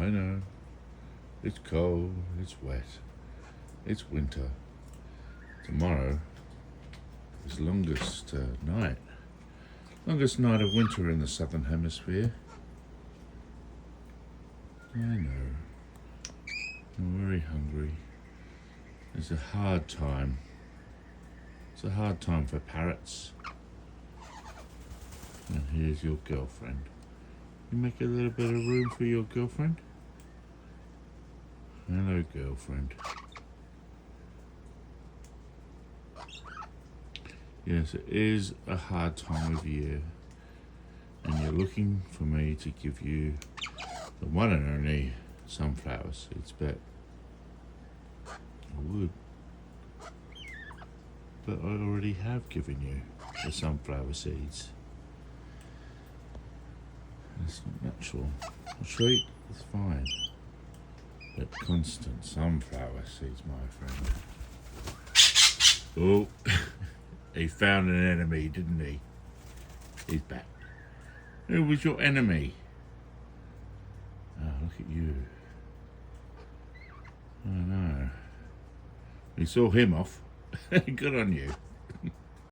I know. It's cold, it's wet, it's winter. Tomorrow is longest night. Longest night of winter in the southern hemisphere. I know. I'm very hungry. It's a hard time. It's a hard time for parrots. And here's your girlfriend. You make a little bit of room for your girlfriend? Hello, girlfriend. Yes, it is a hard time of year, and you're looking for me to give you the one and only sunflower seeds, but I would. But I already have given you the sunflower seeds. It's not natural. Sweet, it's fine. But constant sunflower seeds, my friend. Oh, he found an enemy, didn't he? He's back. Who was your enemy? Oh, look at you. I know. You saw him off. Good on you.